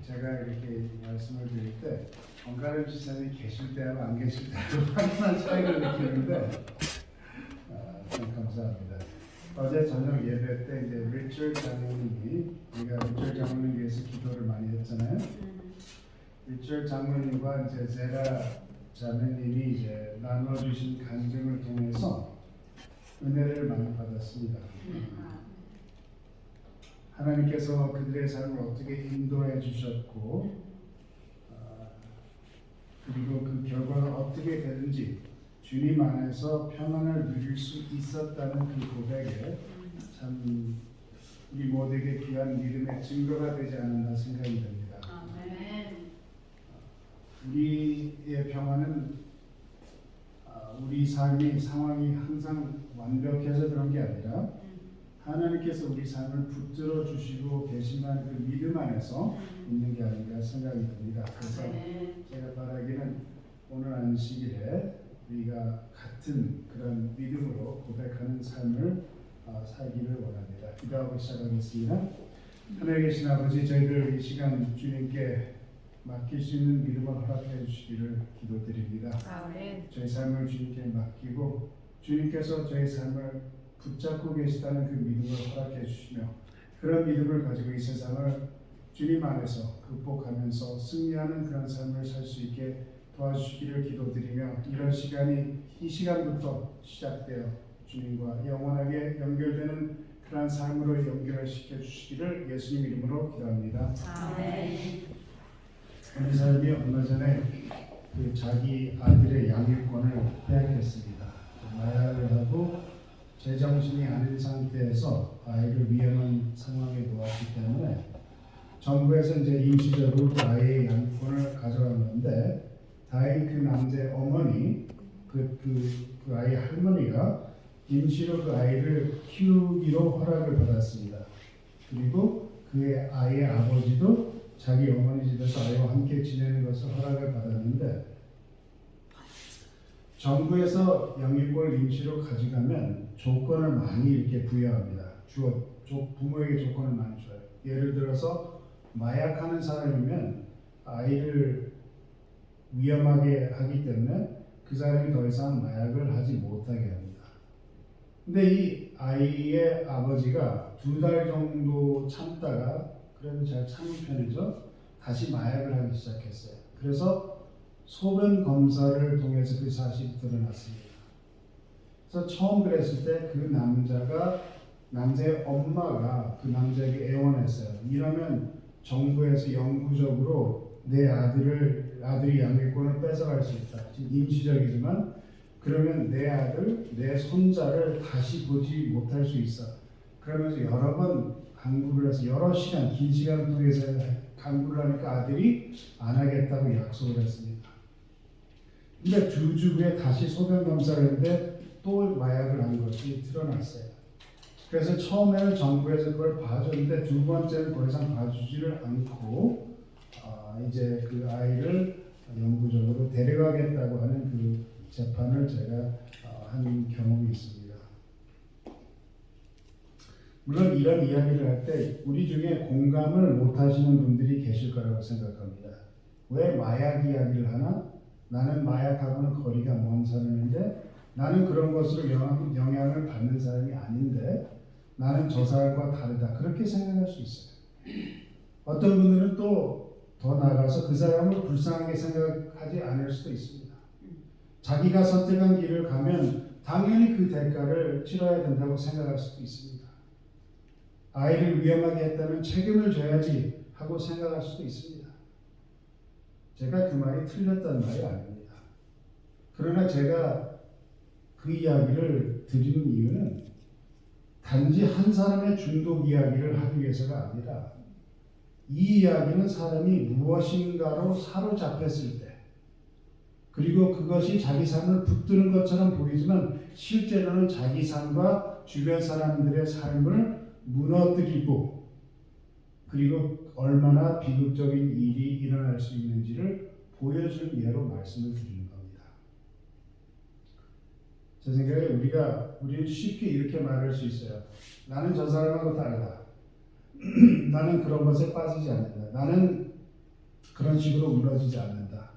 제가 이렇게 말씀을 드릴 때 원가름 지사님이 계실 때하고 안 계실 때하고 확연한 차이를 느끼는데 참 감사합니다. 어제 저녁 예배 때 이제 리처드 장로님이 우리가 리처드 장로님 위해서 기도를 많이 했잖아요. 리처드 장로님과 이제 제라 자매님이 이제 나눠주신 간증을 통해서 은혜를 많이 받았습니다. 하나님께서 그들의 삶을 어떻게 인도해 주셨고 그리고 그 결과가 어떻게 되든지 주님 안에서 평안을 누릴 수 있었다는 그 고백에 참 우리 모두에게 귀한 믿음의 증거가 되지 않았나 생각이 됩니다. 아멘. 우리의 평안은 우리 삶이 상황이 항상 완벽해서 그런 게 아니라 하나님께서 우리 삶을 붙들어 주시고 계신다는 그 믿음 안에서 있는 게 아닌가 생각이 듭니다. 그래서 제가 바라기는 오늘 안식일에 우리가 같은 그런 믿음으로 고백하는 삶을 살기를 원합니다. 기도하고 시작하겠습니다. 하늘에 계신 아버지, 저희들 이 시간 주님께 맡길 수 있는 믿음을 허락해 주시기를 기도드립니다. 아멘. 저희 삶을 주님께 맡기고 주님께서 저희 삶을 붙잡고 계시다는 그 믿음을 허락해 주시며 그런 믿음을 가지고 이 세상을 주님 안에서 극복하면서 승리하는 그런 삶을 살 수 있게 도와주시기를 기도드리며 이런 시간이 이 시간부터 시작되어 주님과 영원하게 연결되는 그런 삶으로 연결시켜 주시기를 예수님 이름으로 기도합니다. 아멘. 어느 사람이 얼마 전에 그 자기 아들의 양육권을 빼앗겼습니다. 마약을 하고 제정신이 아닌 상태에서 아이를 위험한 상황에 놓았기 때문에 정부에서 이제 임시적으로 그 아이의 양육권을 가져갔는데 다행히 그 남자의 어머니 그 아이 할머니가 임시로 그 아이를 키우기로 허락을 받았습니다. 그리고 그의 아이의 아버지도 자기 어머니 집에서 아이와 함께 지내는 것을 허락을 받았는데 정부에서 영유권을 임시로 가져가면 조건을 많이 이렇게 부여합니다. 부모에게 조건을 많이 줘요. 예를 들어서 마약하는 사람이면 아이를 위험하게 하기 때문에 그 사람이 더 이상 마약을 하지 못하게 합니다. 근데 이 아이의 아버지가 2달 정도 참다가 그래도 잘 참은 편이죠. 다시 마약을 하기 시작했어요. 그래서 소변 검사를 통해서 그 사실이 드러났습니다. 그래서 처음 그랬을 때 그 남자의 엄마가 그 남자에게 애원했어요. 이러면 정부에서 영구적으로 내 아들이 양육권을 뺏어갈 수 있다. 지금 임시적이지만 그러면 내 아들, 내 손자를 다시 보지 못할 수 있어. 그러면서 여러 번 강구를 해서 여러 시간, 긴 시간을 통해서 강구를 하니까 아들이 안 하겠다고 약속을 했습니다. 근데 2주 후에 다시 소변 검사를 했는데 또 마약을 한 것이 드러났어요. 그래서 처음에는 정부에서 그걸 봐줬는데 두 번째는 더 이상 봐주지를 않고 이제 그 아이를 영구적으로 데려가겠다고 하는 그 재판을 제가 한 경험이 있습니다. 물론 이런 이야기를 할 때 우리 중에 공감을 못 하시는 분들이 계실 거라고 생각합니다. 왜 마약 이야기를 하나? 나는 마약하고는 거리가 먼 사람인데 나는 그런 것으로 영향을 받는 사람이 아닌데 나는 저 사람과 다르다. 그렇게 생각할 수 있어요. 어떤 분들은 또 더 나아가서 그 사람을 불쌍하게 생각하지 않을 수도 있습니다. 자기가 선택한 길을 가면 당연히 그 대가를 치러야 된다고 생각할 수도 있습니다. 아이를 위험하게 했다면 책임을 져야지 하고 생각할 수도 있습니다. 제가 그 말이 틀렸다는 말이 아닙니다. 그러나 제가 그 이야기를 드리는 이유는 단지 한 사람의 중독 이야기를 하기 위해서가 아니라 이 이야기는 사람이 무엇인가로 사로잡혔을 때 그리고 그것이 자기 삶을 붙드는 것처럼 보이지만 실제로는 자기 삶과 주변 사람들의 삶을 무너뜨리고 그리고 얼마나 비극적인 일이 일어날 수 있는지를 보여주는 예로 말씀을 드리는 겁니다. 제 생각에 우리는 쉽게 이렇게 말할 수 있어요. 나는 저 사람하고 다르다. 나는 그런 것에 빠지지 않는다. 나는 그런 식으로 무너지지 않는다.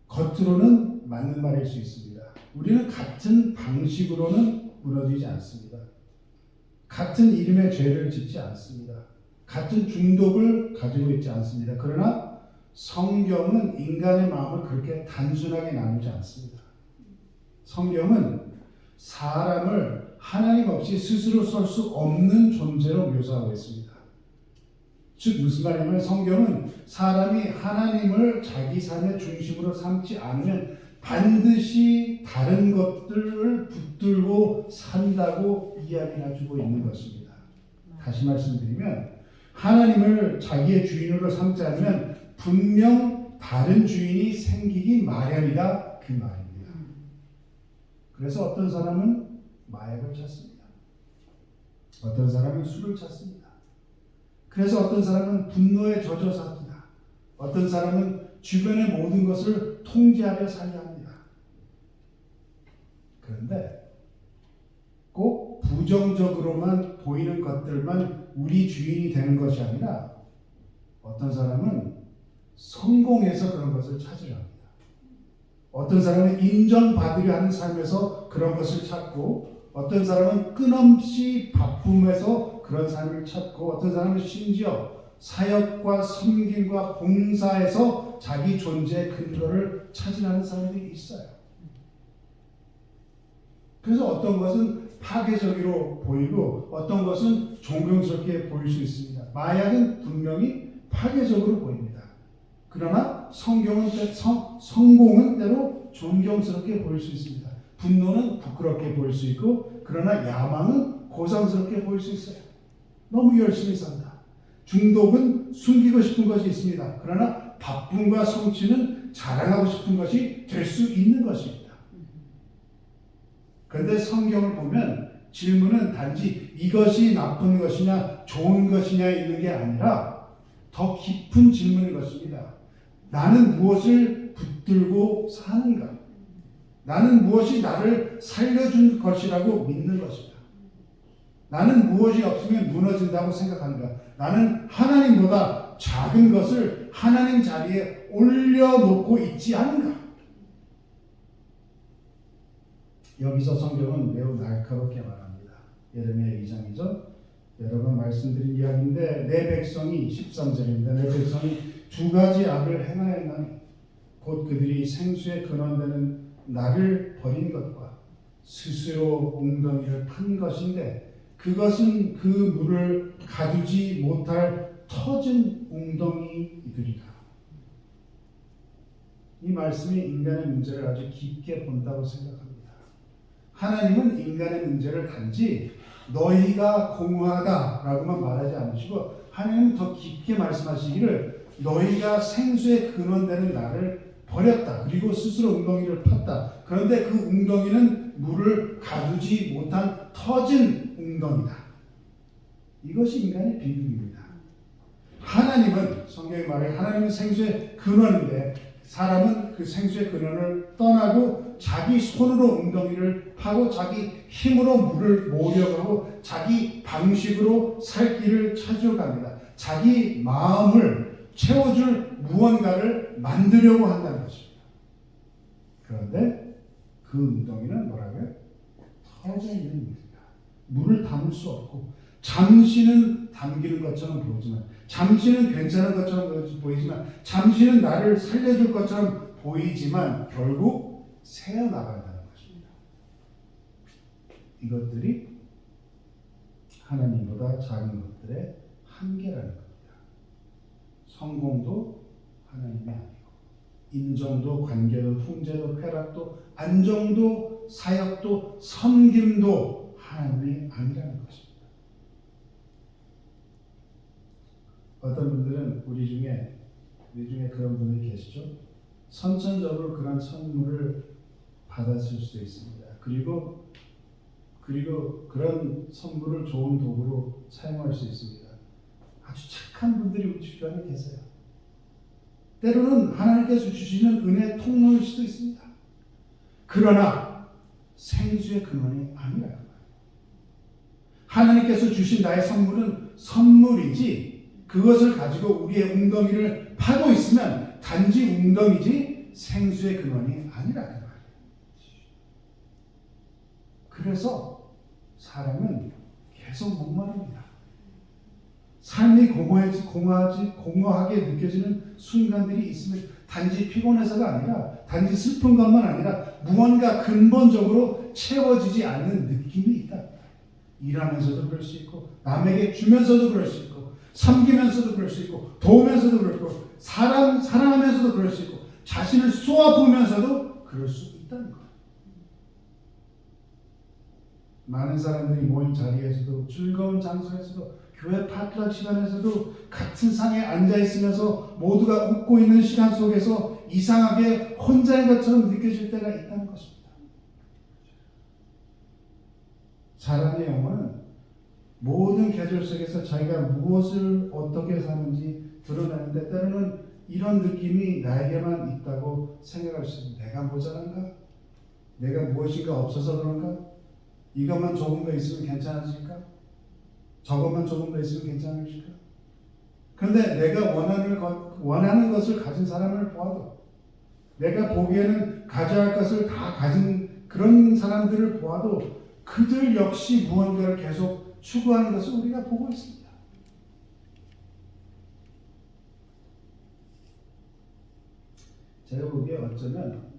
겉으로는 맞는 말일 수 있습니다. 우리는 같은 방식으로는 무너지지 않습니다. 같은 이름의 죄를 짓지 않습니다. 같은 중독을 가지고 있지 않습니다. 그러나 성경은 인간의 마음을 그렇게 단순하게 나누지 않습니다. 성경은 사람을 하나님 없이 스스로 설 수 없는 존재로 묘사하고 있습니다. 즉 무슨 말이냐면 성경은 사람이 하나님을 자기 삶의 중심으로 삼지 않으면 반드시 다른 것들을 붙들고 산다고 이야기해주고 있는 것입니다. 다시 말씀드리면 하나님을 자기의 주인으로 삼지 않으면 분명 다른 주인이 생기기 마련이다 그 말입니다. 그래서 어떤 사람은 마약을 찾습니다. 어떤 사람은 술을 찾습니다. 그래서 어떤 사람은 분노에 젖어 삽니다. 어떤 사람은 주변의 모든 것을 통제하려 살려 합니다. 그런데 꼭 부정적으로만 보이는 것들만 우리 주인이 되는 것이 아니라 어떤 사람은 성공해서 그런 것을 찾으려 합니다. 어떤 사람은 인정받으려 하는 삶에서 그런 것을 찾고 어떤 사람은 끊임없이 바쁨에서 그런 삶을 찾고 어떤 사람은 심지어 사역과 섬김과 봉사에서 자기 존재의 근거를 찾으려는 사람들이 있어요. 그래서 어떤 것은 파괴적으로 보이고 어떤 것은 존경스럽게 보일 수 있습니다. 마약은 분명히 파괴적으로 보입니다. 그러나 성공은 때로 존경스럽게 보일 수 있습니다. 분노는 부끄럽게 보일 수 있고 그러나 야망은 고상스럽게 보일 수 있어요. 너무 열심히 산다. 중독은 숨기고 싶은 것이 있습니다. 그러나 바쁨과 성취는 자랑하고 싶은 것이 될 수 있는 것입니다. 그런데 성경을 보면 질문은 단지 이것이 나쁜 것이냐 좋은 것이냐 있는 게 아니라 더 깊은 질문인 것입니다. 나는 무엇을 붙들고 사는가? 나는 무엇이 나를 살려준 것이라고 믿는 것입니다. 나는 무엇이 없으면 무너진다고 생각하는가? 나는 하나님보다 작은 것을 하나님 자리에 올려놓고 있지 않은가? 여기서 성경은 매우 날카롭게 말합니다. 예레미야 2장이죠. 여러 번 말씀드린 이야기인데 내 백성이 13절입니다. 내 백성이 두 가지 악을 행하였나니 곧 그들이 생수의 근원되는 나를 버린 것과 스스로 웅덩이를 판 것인데 그것은 그 물을 가두지 못할 터진 웅덩이이더리라. 이 말씀이 인간의 문제를 아주 깊게 본다고 생각합니다. 하나님은 인간의 문제를 단지 너희가 공허하다라고만 말하지 않으시고 하나님은 더 깊게 말씀하시기를 너희가 생수의 근원되는 나를 버렸다. 그리고 스스로 웅덩이를 팠다. 그런데 그 웅덩이는 물을 가두지 못한 터진 웅덩이다. 이것이 인간의 비극입니다. 하나님은 성경이 말해 하나님은 생수의 근원인데 사람은 그 생수의 근원을 떠나고 자기 손으로 웅덩이를 파고 자기 힘으로 물을 모으려고 하고 자기 방식으로 살 길을 찾으려 갑니다. 자기 마음을 채워줄 무언가를 만들려고 한다는 것입니다. 그런데 그 웅덩이는 뭐라고요? 터져 있는 물입니다. 물을 담을 수 없고 잠시는 담기는 것처럼 보이지만 잠시는 괜찮은 것처럼 보이지만 잠시는 나를 살려줄 것처럼 보이지만 결국 새어나간다는 것입니다. 이것들이 하나님보다 작은 것들의 한계라는 겁니다. 성공도 하나님이 아니고 인정도 관계도 통제도 쾌락도 안정도 사역도 섬김도 하나님이 아니라는 것입니다. 어떤 분들은 우리 중에 그런 분이 계시죠. 선천적으로 그런 선물을 받았을 수도 있습니다. 그리고 그런 선물을 좋은 도구로 사용할 수 있습니다. 아주 착한 분들이 우리 주변에 계세요. 때로는 하나님께서 주시는 은혜의 통로일 수도 있습니다. 그러나 생수의 근원이 아니라는 거예요. 하나님께서 주신 나의 선물은 선물이지 그것을 가지고 우리의 웅덩이를 파고 있으면 단지 웅덩이지 생수의 근원이 아니라 그 말이에요. 그래서 사람은 계속 목마릅니다. 삶이 공허하게 느껴지는 순간들이 있으면 단지 피곤해서가 아니라 단지 슬픈 것만 아니라 무언가 근본적으로 채워지지 않는 느낌이 있다. 일하면서도 그럴 수 있고 남에게 주면서도 그럴 수 있고 섬기면서도 그럴 수 있고 도우면서도 그렇고 사람 사랑하면서도 그럴 수 있고 자신을 쏘아부으면서도 그럴 수 있다는 거예요. 많은 사람들이 모인 자리에서도 즐거운 장소에서도 교회 파트락 시간에서도 같은 상에 앉아있으면서 모두가 웃고 있는 시간 속에서 이상하게 혼자인 것처럼 느껴질 때가 있다는 것입니다. 사람의 영혼은 모든 계절 속에서 자기가 무엇을 어떻게 사는지 드러내는데 때로는 이런 느낌이 나에게만 있다고 생각할 수 있습니다. 내가 모자란가? 내가 무엇인가 없어서 그런가? 이것만 조금 더 있으면 괜찮아질까? 저것만 조금 더 있으면 괜찮으실까? 그런데 내가 원하는 것을 가진 사람을 보아도 내가 보기에는 가져야 할 것을 다 가진 그런 사람들을 보아도 그들 역시 무언가를 계속 추구하는 것을 우리가 보고 있습니다. 제가 보기에 어쩌면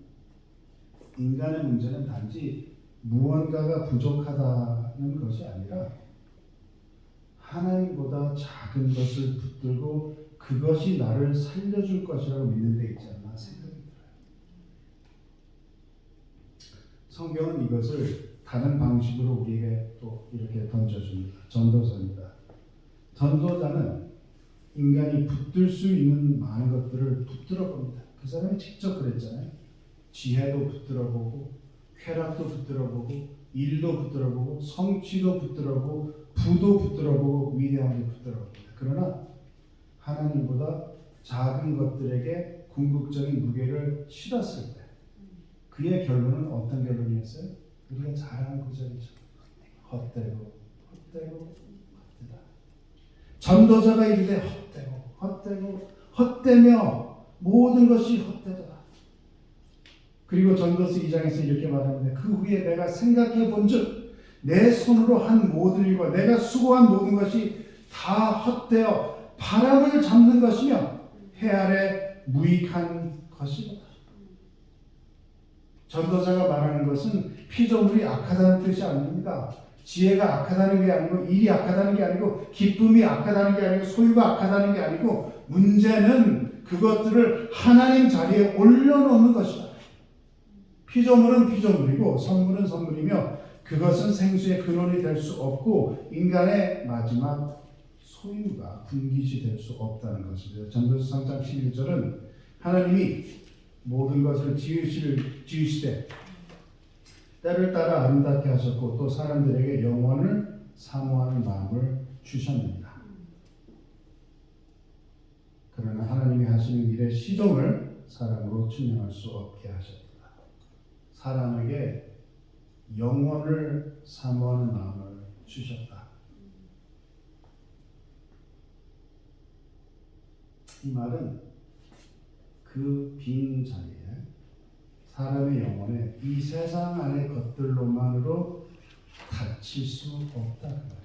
인간의 문제는 단지 무언가가 부족하다는 것이 아니라 하나님보다 작은 것을 붙들고 그것이 나를 살려줄 것이라고 믿는 데 있지 않나 생각이 들어요. 성경은 이것을 다른 방식으로 우리에게 또 이렇게 던져줍니다. 전도서입니다. 전도자는 인간이 붙들 수 있는 많은 것들을 붙들어 봅니다. 그 사람이 직접 그랬잖아요. 지혜도 붙들어 보고 쾌락도 붙들어 보고 일도 붙들어 보고 성취도 붙들어 보고 부도 붙들어 보고 위대함도 붙들어 봅니다. 그러나 하나님보다 작은 것들에게 궁극적인 무게를 실었을 때 그의 결론은 어떤 결론이었어요? 우리가 잘 아는 구절이죠. 헛되고 헛되다. 전도자가 이르되 헛되며 모든 것이 헛되다. 그리고 전도서 2장에서 이렇게 말하는데 그 후에 내가 생각해 본즉 내 손으로 한 모든 일과 내가 수고한 모든 것이 다 헛되어 바람을 잡는 것이며 해 아래 무익한 것이다. 전도자가 말하는 것은 피조물이 악하다는 뜻이 아닙니다. 지혜가 악하다는 게 아니고 일이 악하다는 게 아니고 기쁨이 악하다는 게 아니고 소유가 악하다는 게 아니고 문제는 그것들을 하나님 자리에 올려놓는 것이다. 피조물은 피조물이고 선물은 선물이며 그것은 생수의 근원이 될 수 없고 인간의 마지막 소유가 분깃이 될 수 없다는 것입니다. 전도서 3장 11절은 하나님이 모든 것을 지으시되 때를 따라 아름답게 하셨고 또 사람들에게 영원을 사모하는 마음을 주셨느니라. 그러나 하나님이 하시는 일의 시종을 사람으로 측량할 수 없게 하셨다. 사람에게 영원을 사모하는 마음을 주셨다. 이 말은 그 빈 자리에 사람의 영혼에 이 세상 안의 것들로만으로 닫힐 수 없다 그 말이에요.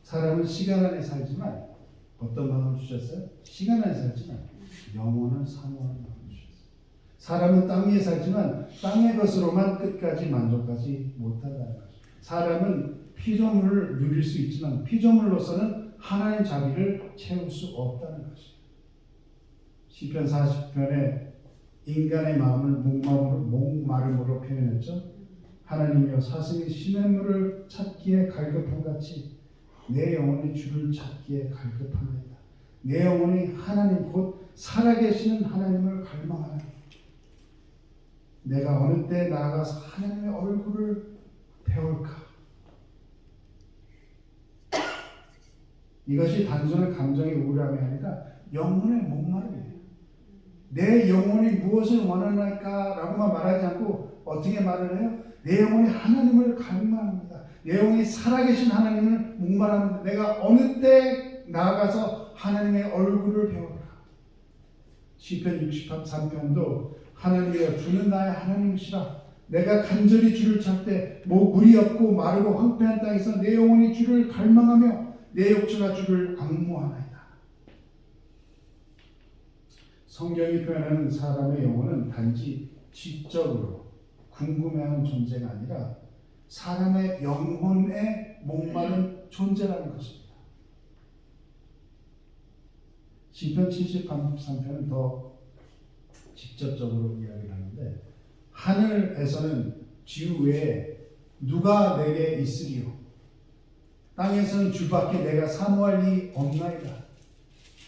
사람은 시간 안에 살지만 어떤 마음을 주셨어요? 시간 안에 살지만 영혼을 사모하는 마음을 주셨어요. 사람은 땅 위에 살지만 땅의 것으로만 끝까지 만족하지 못한다는 거죠. 사람은 피조물을 누릴 수 있지만 피조물로서는 하나님 자리를 채울 수 없다는 것이에요. 시편 40편에 인간의 마음을 목마름으로 표현했죠. 하나님이여 사슴이 시냇물을 찾기에 갈급한같이 내 영혼이 주를 찾기에 갈급하나이다. 내 영혼이 하나님 곧 살아계시는 하나님을 갈망하나이다. 내가 어느 때 나아가서 하나님의 얼굴을 배울까? 이것이 단순한 감정의 우울함이 아니라 영혼의 목마름이에요. 내 영혼이 무엇을 원하나이까라고만 말하지 않고 어떻게 말을 해요? 내 영혼이 하나님을 갈망합니다. 내 영혼이 살아계신 하나님을 목말합니다. 내가 어느 때 나아가서 하나님의 얼굴을 배우라. 시편 63편도 하나님이여 주는 나의 하나님이시라. 내가 간절히 주를 찾을 때 물이 없고 마르고 황폐한 땅에서 내 영혼이 주를 갈망하며 내 육체가 주를 앙모하나이다. 성경이 표현하는 사람의 영혼은 단지 지적으로 궁금해하는 존재가 아니라 사람의 영혼에 목마른 존재라는 것입니다. 시편 73편은 더 직접적으로 이야기를 하는데 하늘에서는 주 외에 누가 내게 있으리요? 땅에서는 주밖에 내가 사모할 이 없나이다.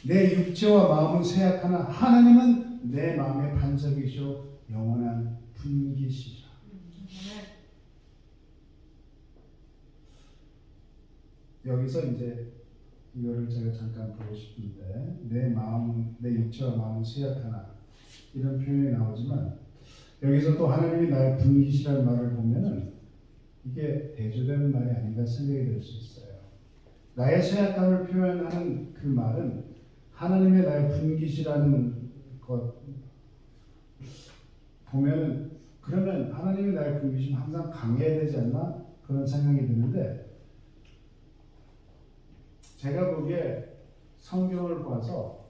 내 육체와 마음은 쇠약하나 하나님은 내 마음의 반석이시오 영원한 분기시라. 여기서 이제 이거를 제가 잠깐 보고 싶은데 내 육체와 마음은 쇠약하나 이런 표현이 나오지만 여기서 또 하나님이 나의 분기시라는 말을 보면은 이게 대조되는 말이 아닌가 생각이 될 수 있어요. 나의 쇠약함을 표현하는 그 말은 하나님의 나의 분기시라는 것 보면은 그러면 하나님의 나의 분기시는 항상 강해야 되지 않나 그런 생각이 드는데 제가 보기에 성경을 봐서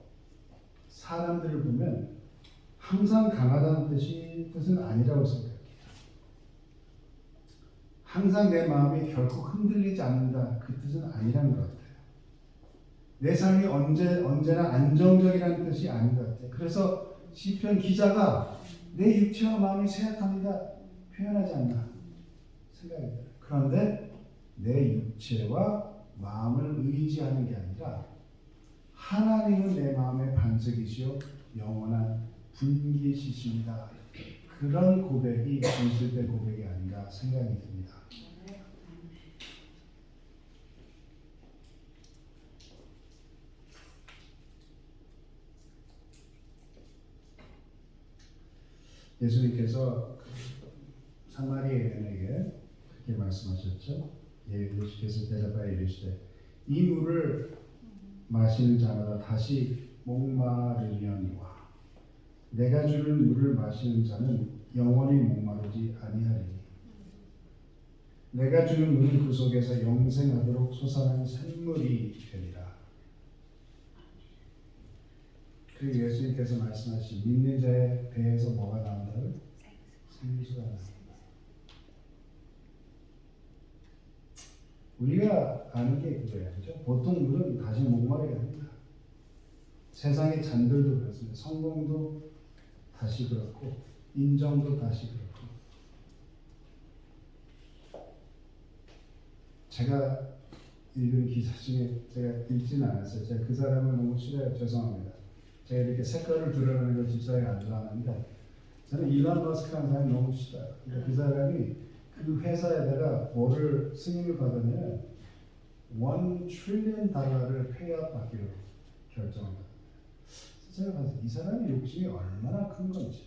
사람들을 보면 항상 강하다는 뜻은 아니라고 생각해요. 항상 내 마음이 결코 흔들리지 않는다 그 뜻은 아니라는 것 같아요. 내 삶이 언제나 안정적이라는 뜻이 아닌 것 같아요. 그래서 시편 기자가 내 육체와 마음이 쇠약합니다 표현하지 않나 생각이 들어요. 그런데 내 육체와 마음을 의지하는 게 아니라 하나님은 내 마음의 반석이시요 영원한 분기시십니다. 그런 고백이 진실된 고백이 아닌가 생각이 듭니다. 예수님께서 사마리아 여인에게 그렇게 말씀하셨죠. 예수께서 대답하여 이르시되 이 물을 마시는 자마다 다시 목마르려니와 내가 주는 물을 마시는 자는 영원히 목마르지 아니하리니 내가 주는 물은 그 속에서 영생하도록 솟아나는 샘물이 되리라. 그리고 예수님께서 말씀하신 믿는 자의 배에서 뭐가 나온다고요? 생수가 나온다. 우리가 아는 게 그거예요. 그죠? 보통 물은 다시 목마르게 합니다. 세상의 잔들도 그렇습니다. 성공도 다시 그렇고 인정도 다시 그렇고 제가 읽은 기사 중에 제가 읽지는 않았어요. 제가 그 사람을 너무 싫어요. 죄송합니다. 제가 이렇게 색깔을 드러내는 걸 집사에 안 좋아하는데 저는 일론 머스크라는 사람이 너무 싫어요. 그 사람이 그 회사에다가 뭐를 승인을 받으면 $1 trillion 페이아웃 받기로 결정합니다. 제가 봐서 이 사람의 욕심이 얼마나 큰 건지.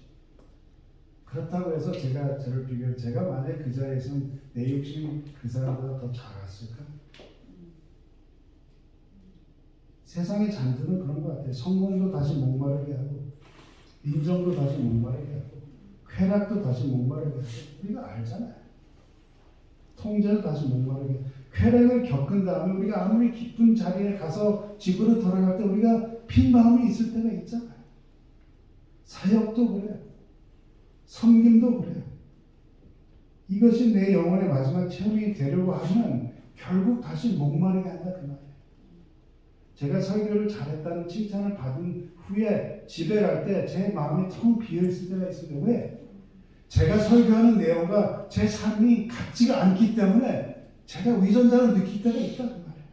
그렇다고 해서 저를 비교해 제가 만약 그 자리에 있으면 내 욕심이 그 사람보다 더 작았을까? 세상의 잔들은 그런 것 같아요. 성공도 다시 목마르게 하고 인정도 다시 목마르게 하고 쾌락도 다시 목마르게 하고 우리가 알잖아요. 통제도 다시 목마르게 쾌락을 겪은 다음에 우리가 아무리 깊은 자리에 가서 집으로 돌아갈 때 우리가 빈 마음이 있을 때가 있잖아요. 사역도 그래요. 섬김도 그래요. 이것이 내 영혼의 마지막 체험이 되려고 하면 결국 다시 목마르게 한다 그 말이에요. 제가 설교를 잘했다는 칭찬을 받은 후에 집에 갈 때 제 마음이 텅 비어있을 때가 있습니다. 왜? 제가 설교하는 내용과 제 삶이 같지가 않기 때문에 제가 위선자를 느낄 때가 있다 그 말이에요.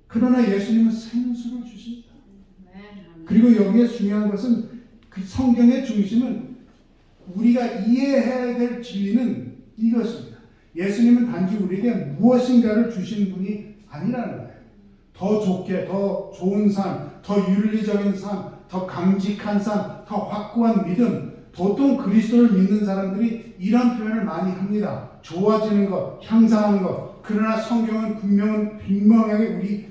그러나 예수님은 생수를 주십니다. 그리고 여기에 중요한 것은 그 성경의 중심은 우리가 이해해야 될 진리는 이것입니다. 예수님은 단지 우리에게 무엇인가를 주신 분이 아니라는 거예요. 더 좋게, 더 좋은 삶, 더 윤리적인 삶, 더 강직한 삶, 더 확고한 믿음, 보통 그리스도를 믿는 사람들이 이런 표현을 많이 합니다. 좋아지는 것, 향상하는 것. 그러나 성경은 분명히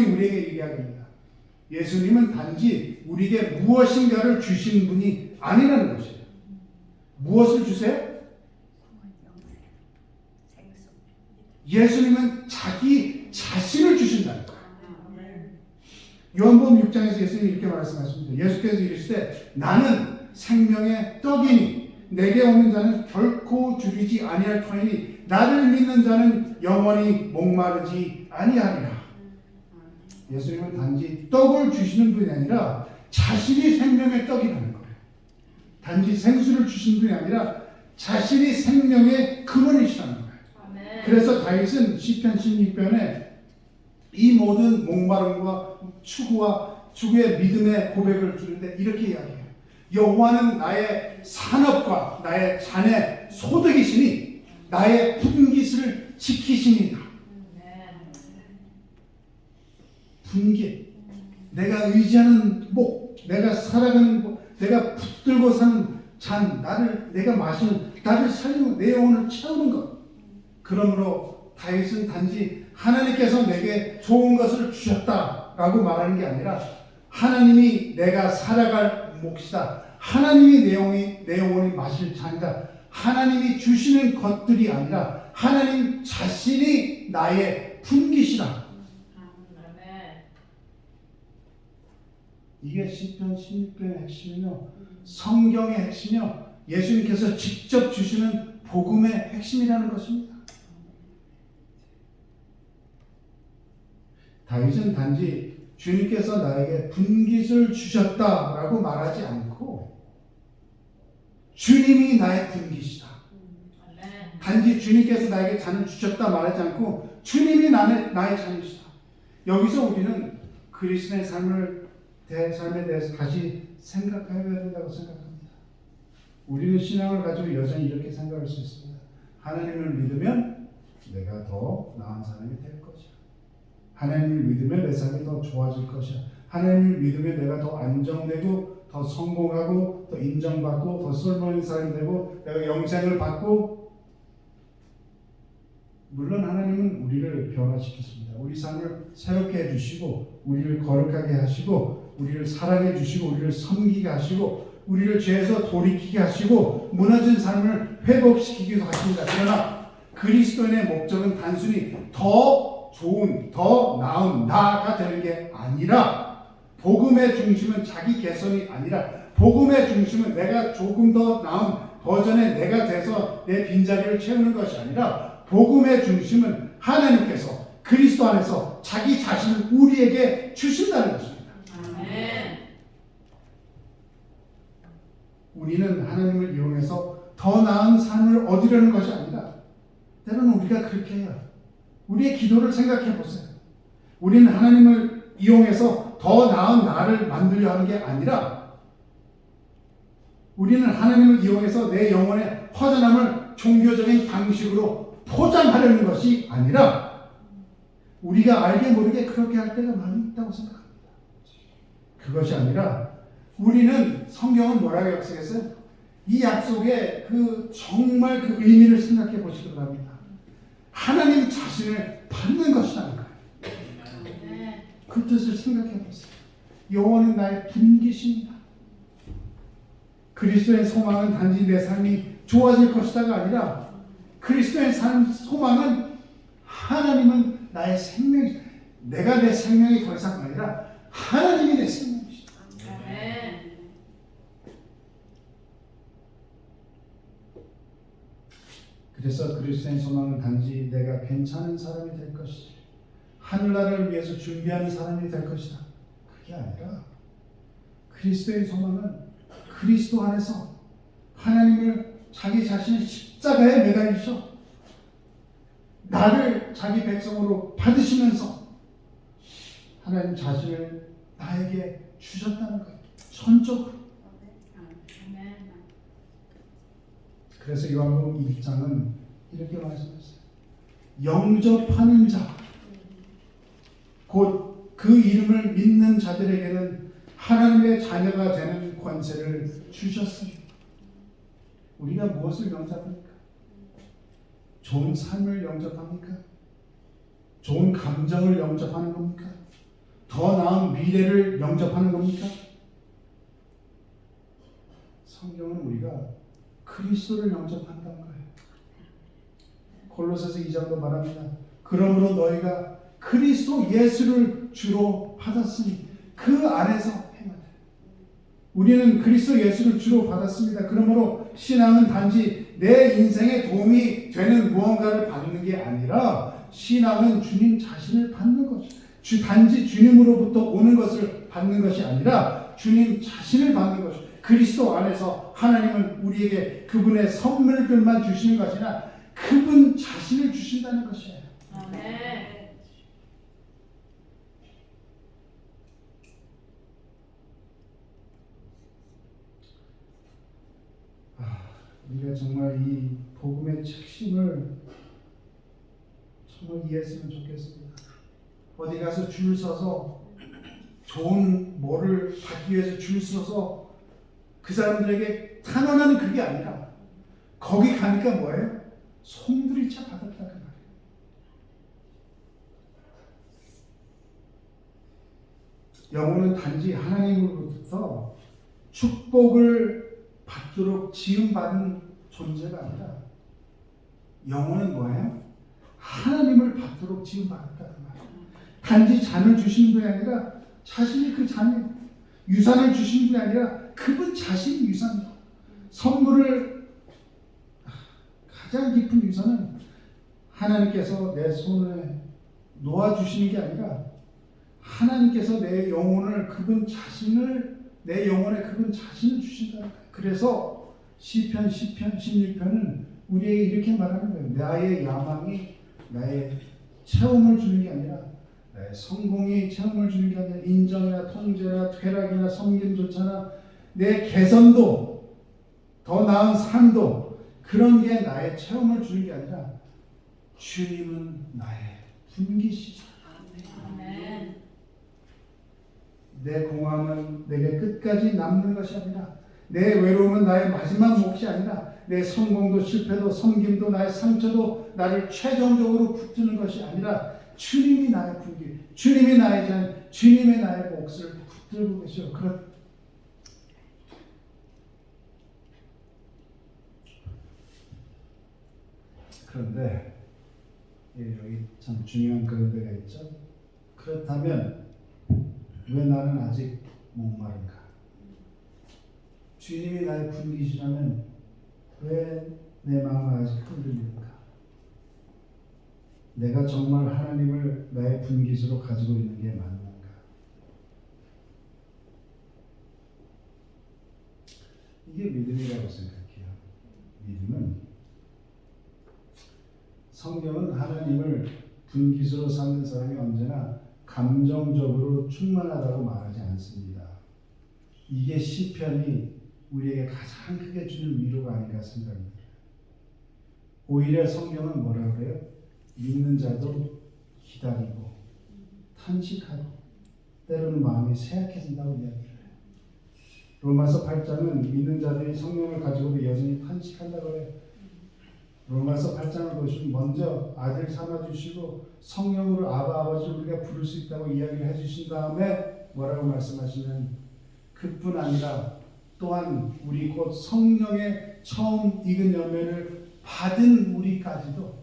우리에게 얘기합니다. 예수님은 단지 우리에게 무엇인가를 주시는 분이 아니라는 것이에요. 무엇을 주세요? 예수님은 자기 자신을 주신다는 거예요. 요한복음 6장에서 예수님이 이렇게 말씀하십니다. 예수께서 이르시되 나는 생명의 떡이니 내게 오는 자는 결코 줄이지 아니할 터이니 나를 믿는 자는 영원히 목마르지 아니하리라. 예수님은 단지 떡을 주시는 분이 아니라 자신이 생명의 떡이라는 거예요. 단지 생수를 주시는 분이 아니라 자신이 생명의 근원이시라는 거예요. 그래서 다윗은 시편 16편에 이 모든 목마름과 추구의 믿음의 고백을 주는데 이렇게 이야기해요. 여호와는 나의 산업과 나의 잔의 소득이시니 나의 분깃을 지키시니라. 분깃, 내가 의지하는 목, 내가 살아가는 목, 내가 붙들고 사는 잔, 내가 마시는, 나를 살리고 내 영혼을 채우는 것. 그러므로 다윗은 단지 하나님께서 내게 좋은 것을 주셨다라고 말하는 게 아니라 하나님이 내가 살아갈 몫이다. 하나님이 내 영혼이 마실 잔이다. 하나님이 주시는 것들이 아니라 하나님 자신이 나의 분깃이다. 이게 시편 16편의 핵심이며 성경의 핵심이며 예수님께서 직접 주시는 복음의 핵심이라는 것입니다. 다윗은 단지 주님께서 나에게 분깃을 주셨다라고 말하지 않고 주님이 나의 분깃이다. 단지 주님께서 나에게 잔을 주셨다 말하지 않고 주님이 나의 잔이시다. 여기서 우리는 그리스도의 삶에 대해서 다시 생각해야 된다고 생각합니다. 우리는 신앙을 가지고 여전히 이렇게 생각할 수 있습니다. 하나님을 믿으면 내가 더 나은 사람이 될 것이야. 하나님을 믿으면 내 삶이 더 좋아질 것이야. 하나님을 믿으면 내가 더 안정되고 더 성공하고 더 인정받고 더 쓸모있는 사람이 되고 내가 영생을 받고. 물론 하나님은 우리를 변화시키십니다. 우리 삶을 새롭게 해주시고 우리를 거룩하게 하시고 우리를 사랑해 주시고 우리를 섬기게 하시고 우리를 죄에서 돌이키게 하시고 무너진 삶을 회복시키기도 하십니다. 그러나 그리스도인의 목적은 단순히 더 좋은, 더 나은 나가 되는 게 아니라 복음의 중심은 자기 개선이 아니라 복음의 중심은 내가 조금 더 나은 버전의 내가 돼서 내 빈자리를 채우는 것이 아니라 복음의 중심은 하나님께서 그리스도 안에서 자기 자신을 우리에게 주신다는 것입니다. 아멘. 우리는 하나님을 이용해서 더 나은 삶을 얻으려는 것이 아니라 때로는 우리가 그렇게 해요. 우리의 기도를 생각해 보세요. 우리는 하나님을 이용해서 더 나은 나를 만들려 하는 게 아니라 우리는 하나님을 이용해서 내 영혼의 허전함을 종교적인 방식으로 포장하려는 것이 아니라 우리가 알게 모르게 그렇게 할 때가 많이 있다고 생각합니다. 그것이 아니라 우리는 성경은 뭐라고 약속했어요? 이 약속의 정말 그 의미를 생각해 보시기 바랍니다. 하나님 자신을 받는 것이라는 거예요. 그 뜻을 생각해 보세요. 여호와는 나의 분깃입니다. 그리스도의 소망은 단지 내 삶이 좋아질 것이다가 아니라 그리스도의 소망은 하나님은 나의 생명이다. 내가 내 생명이 더 이상 아니라 하나님이 내 생명이시다. 그래서 그리스도의 소망은 단지 내가 괜찮은 사람이 될 것이지 하늘나라를 위해서 준비하는 사람이 될 것이다. 그게 아니라 그리스도의 소망은 그리스도 안에서 하나님을 자기 자신의 십자가에 매달리셔 나를 자기 백성으로 받으시면서 하나님 자신을 나에게 주셨다는 거예요. 전적으로. 그래서 요한복음 1장은 이렇게 말씀했어요. 영접하는 자, 곧 그 이름을 믿는 자들에게는 하나님의 자녀가 되는 권세를 주셨으니 우리가 무엇을 영접합니까? 좋은 삶을 영접합니까? 좋은 감정을 영접하는 겁니까? 더 나은 미래를 영접하는 겁니까? 성경은 우리가 그리스도를 영접한다는 거예요. 골로새서 2장도 말합니다. 그러므로 너희가 그리스도 예수를 주로 받았으니 그 안에서 행하라. 우리는 그리스도 예수를 주로 받았습니다. 그러므로 신앙은 단지 내 인생에 도움이 되는 무언가를 받는 게 아니라 신앙은 주님 자신을 받는 것이죠. 단지 주님으로부터 오는 것을 받는 것이 아니라 주님 자신을 받는 것이죠. 그리스도 안에서 하나님은 우리에게 그분의 선물들만 주시는 것이 아니라 그분 자신을 주신다는 것이에요. 아멘. 우리가 정말 이 복음의 핵심을 정말 이해했으면 좋겠습니다. 어디 가서 줄 서서 좋은 뭐를 받기 위해서 줄 서서 그 사람들에게 탄원하는 그게 아니라 거기 가니까 뭐예요? 송두리 차 받았다 그 말이에요. 영혼은 단지 하나님으로부터 축복을 받도록 지음받은 존재가 아니라 영혼은 뭐예요? 하나님을 받도록 지음받았다 그 말이에요. 단지 잔을 주신 분이 아니라 자신이 그 잔이에요. 유산을 주신 분이 아니라 그분 자신이 유산이에요. 선물을 가장 깊은 유산은 하나님께서 내 손에 놓아주시는 게 아니라 하나님께서 내 영혼을 그분 자신을 내 영혼에 그분 자신을 주신다. 그래서 시편 16편은 우리에게 이렇게 말하는 거예요. 나의 야망이 나의 체험을 주는 게 아니라 나의 성공이 체험을 주는 게 아니라 인정이나 통제나 쾌락이나 섬김조차나 내 개선도 더 나은 삶도 그런 게 나의 체험을 주는 게 아니라 주님은 나의 분기시죠. 아멘. 내 공함은 내게 끝까지 남는 것이 아니라 내 외로움은 나의 마지막 몫이 아니라 내 성공도 실패도 섬김도 나의 상처도 나를 최종적으로 붙드는 것이 아니라 주님이 나의 분기, 주님이 나의 잔, 주님의 나의 몫을 붙들고 계셔. 그런데 여기 참 중요한 그런 데가 있죠. 그렇다면 왜 나는 아직 목마른가? 주님이 나의 분기시라면 왜 내 마음은 아직 흔들리는가? 내가 정말 하나님을 나의 분기시로 가지고 있는 게 맞는가? 이게 믿음이라고 생각해요. 믿음은 성경은 하나님을 분기시로 삼는 사람이 언제나 감정적으로 충만하다고 말하지 않습니다. 이게 시편이 우리에게 가장 크게 주는 위로가 아닌가 생각합니다. 오히려 성경은 뭐라고 해요? 믿는 자도 기다리고 탄식하고 때로는 마음이 쇠약해진다고 이야기를 해요. 로마서 8장은 믿는 자들이 성령을 가지고도 여전히 탄식한다고 해요. 로마서 8장을 보시면 먼저 아들 삼아주시고 성령으로 아버지를 우리가 부를 수 있다고 이야기를 해주신 다음에 뭐라고 말씀하시면 그뿐 아니라 또한 우리 곧 성령의 처음 익은 열매를 받은 우리까지도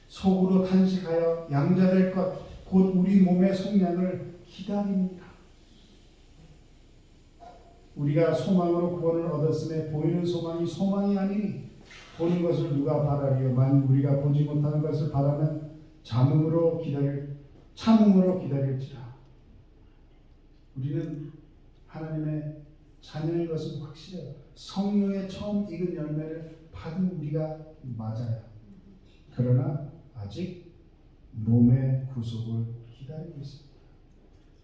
속으로 탄식하여 양자될 것 곧 우리 몸의 속량을 기다립니다. 우리가 소망으로 구원을 얻었음에 보이는 소망이 소망이 아니니 보는 것을 누가 바라리요? 만일 우리가 보지 못하는 것을 바라면 참음으로 기다릴지라. 우리는 하나님의 자녀인 것은 확실해요. 성령의 처음 익은 열매를 받은 우리가 맞아요. 그러나 아직 몸의 구속을 기다리고 있습니다.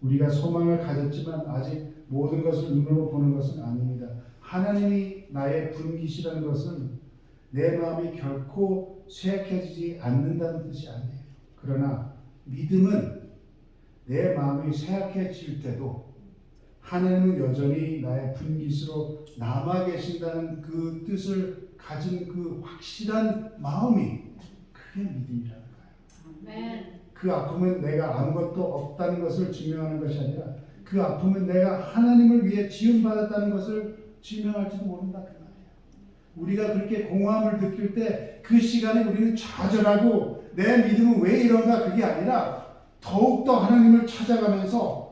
우리가 소망을 가졌지만 아직 모든 것을 눈으로 보는 것은 아닙니다. 하나님이 나의 분기시라는 것은 내 마음이 결코 쇠약해지지 않는다는 뜻이 아니에요. 그러나 믿음은 내 마음이 쇠약해질 때도 하나님은 여전히 나의 분깃으로 남아 계신다는 그 뜻을 가진 그 확실한 마음이 그게 믿음이라는 거예요. 아멘. 그 아픔은 내가 아무것도 없다는 것을 증명하는 것이 아니라 그 아픔은 내가 하나님을 위해 지음받았다는 것을 증명할지도 모른다 그 말이에요. 우리가 그렇게 공허함을 느낄 때 그 시간에 우리는 좌절하고 내 믿음은 왜 이런가 그게 아니라 더욱더 하나님을 찾아가면서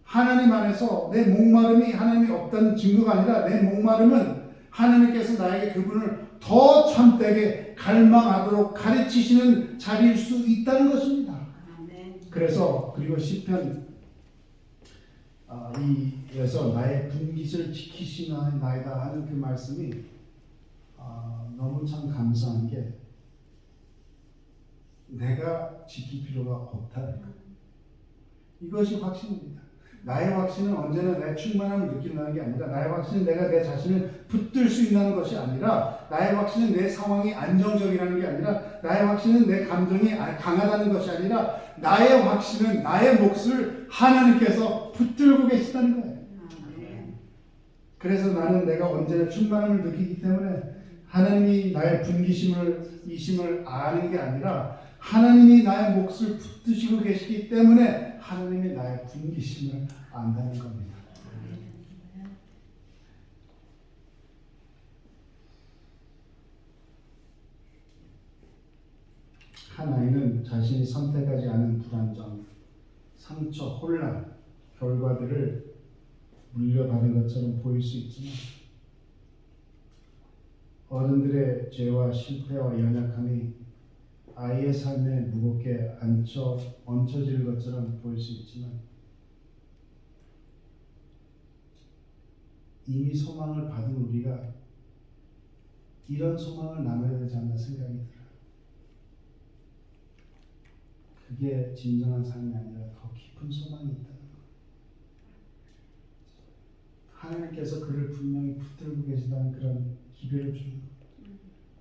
하나님 안에서 내 목마름이 하나님이 없다는 증거가 아니라 내 목마름은 하나님께서 나에게 그분을 더 참되게 갈망하도록 가르치시는 자리일 수 있다는 것입니다. 그래서 그리고 시편 이에서 나의 분깃을 지키시나이다 하는 그 말씀이 너무 참 감사한 게 내가 지킬 필요가 없다. 이것이 확신입니다. 나의 확신은 언제나 내 충만함을 느낀다는 게 아니라 나의 확신은 내가 내 자신을 붙들 수 있다는 것이 아니라 나의 확신은 내 상황이 안정적이라는 게 아니라 나의 확신은 내 감정이 강하다는 것이 아니라 나의 확신은 나의 몫을 하나님께서 붙들고 계시다는 거예요. 그래서 나는 내가 언제나 충만함을 느끼기 때문에 하나님이 나의 분기심을 아는 게 아니라 하나님이 나의 몫을 붙드시고 계시기 때문에 하나님이 나의 분기심을 안다는 겁니다. 한 아이는 자신이 선택하지 않은 불안정, 상처, 혼란, 결과들을 물려받은 것처럼 보일 수 있지만 어른들의 죄와 실패와 연약함이 아이의 삶에 무겁게 얹혀질 것처럼 보일 수 있지만 이미 소망을 받은 우리가 이런 소망을 나눠야 되지 않나 생각이 들어요. 그게 진정한 삶이 아니라 더 깊은 소망이 있다는 것. 하나님께서 그를 분명히 붙들고 계시다는 그런 기별을 주는 것.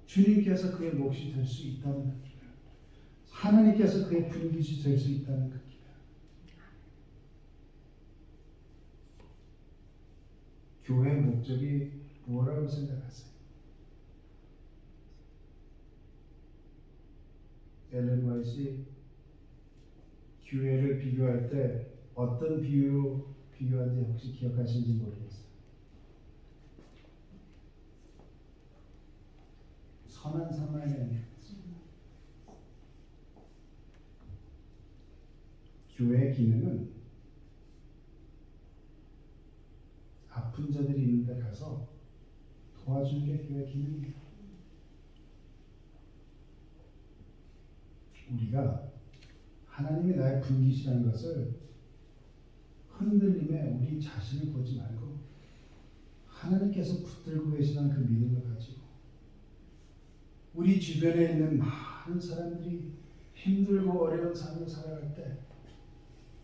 주님께서 그의 몫이 될 수 있다는 것. 하나님께서 그의 분깃이 될 수 있다는 그 기별. 교회의 목적이 뭐라고 생각하세요? 엘렌 화이트이 교회를 비교할 때 어떤 비유로 비교한지 혹시 기억하시는지 모르겠어요. 선한 사마리아인 교회의 기능은 아픈 자들이 있는 데 가서 도와주는 게 교회의 기능이에요. 우리가 하나님이 나의 분깃이라는 것을 흔들림에 우리 자신을 보지 말고 하나님께서 붙들고 계시다는 그 믿음을 가지고 우리 주변에 있는 많은 사람들이 힘들고 어려운 삶을 살아갈 때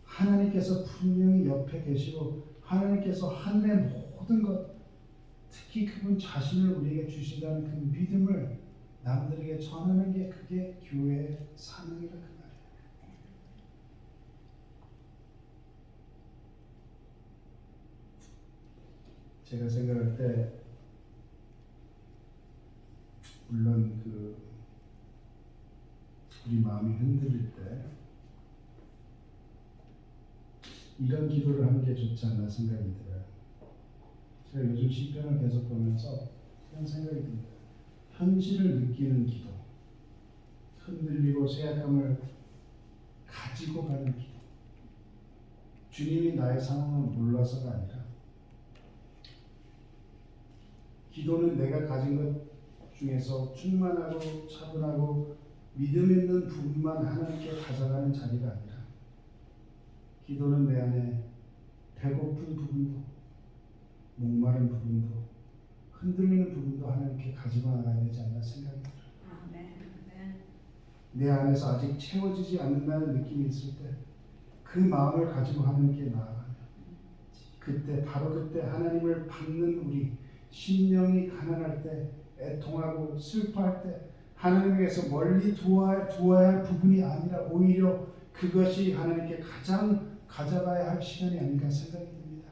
하나님께서 분명히 옆에 계시고 하나님께서 하늘의 모든 것 특히 그분 자신을 우리에게 주신다는 그 믿음을 남들에게 전하는 게 그게 교회의 사명이라 그 말이에요. 제가 생각할 때 물론 우리 마음이 흔들릴 때 이런 기도를 하는 게 좋지 않나 생각이 들어요. 제가 요즘 시편을 계속 보면서 그런 생각이 듭니다. 현실을 느끼는 기도, 흔들리고 쇠약함을 가지고 가는 기도. 주님이 나의 상황을 몰라서가 아니라 기도는 내가 가진 것 중에서 충만하고 차분하고 믿음 있는 부분만 하나님께 가져가는 자리가 아니라 기도는 내 안에 배고픈 부분도 목마른 부분도 흔들리는 부분도 하나님께 가지고 나가야 되지 않나 생각이 들어요. 내 안에서 아직 채워지지 않는다는 느낌이 있을 때 그 마음을 가지고 하나님께 나아가면 그때 바로 그때 하나님을 받는 우리 심령이 가난할 때 애통하고 슬퍼할 때 하나님께서 멀리 두어야 할 부분이 아니라 오히려 그것이 하나님께 가장 가져가야 할 시간이 아닌가 생각이 듭니다.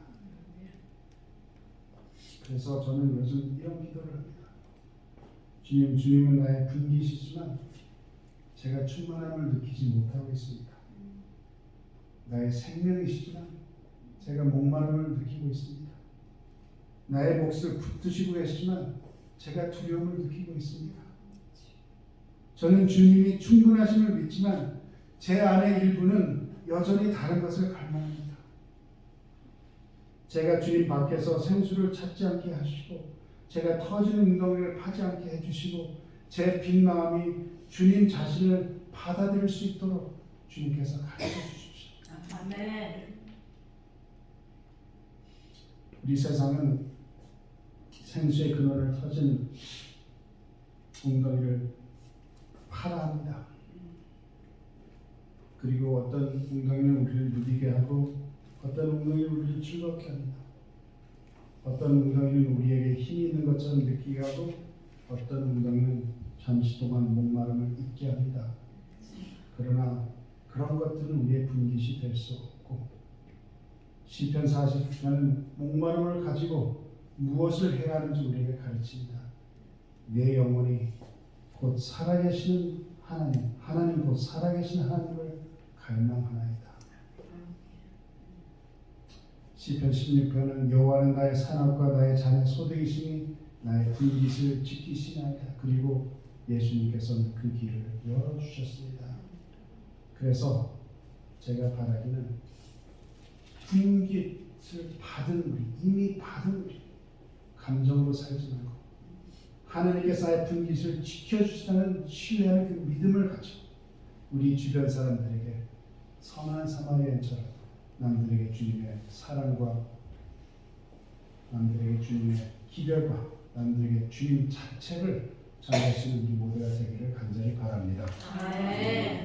그래서 저는 요즘 이런 기도를 합니다. 주님은 나의 분기시지만 제가 충만함을 느끼지 못하고 있습니다. 나의 생명이시지만 제가 목마름을 느끼고 있습니다. 나의 몫을 붙드시고 계시지만 제가 두려움을 느끼고 있습니다. 저는 주님이 충분하심을 믿지만 제 안의 일부는 여전히 다른 것을 갈망합니다. 제가 주님 밖에서 생수를 찾지 않게 하시고 제가 터지는 웅덩이를 파지 않게 해주시고 제 빈 마음이 주님 자신을 받아들일 수 있도록 주님께서 가르쳐 주십시오. 아멘. 우리 세상은 생수의 근원을 터진 웅덩이를 파라 합니다. 그리고 어떤 웅덩이는 우리를 누리게 하고 어떤 웅덩이는 우리를 즐겁게 합니다. 어떤 웅덩이는 우리에게 힘이 있는 것처럼 느끼게 하고 어떤 웅덩이는 잠시 동안 목마름을 잊게 합니다. 그러나 그런 것들은 우리의 분깃이 될 수 없고 시편 40편은 목마름을 가지고 무엇을 해야 하는지 우리에게 가르칩니다. 내 영혼이 곧 살아계시는 하나님 곧 살아계신 하나님을 갈망하나이다. 시편 16편은 여호와는 나의 산업과 나의 잔의 소득이시니 나의 분깃을 지키시나이다. 그리고 예수님께서는 그 길을 열어주셨습니다. 그래서 제가 바라기는 분깃을 받은 우리, 이미 받은 우리, 감정으로 살지 말고 하나님께서 나의 분깃을 지켜주시다는 신뢰하는 그 믿음을 가지고 우리 주변 사람들에게 선한 사마리아인처럼 남들에게 주님의 사랑과 남들에게 주님의 기별과 남들에게 주님 자체를 전할 수 있는 우리 모두가 되기를 간절히 바랍니다. 아멘.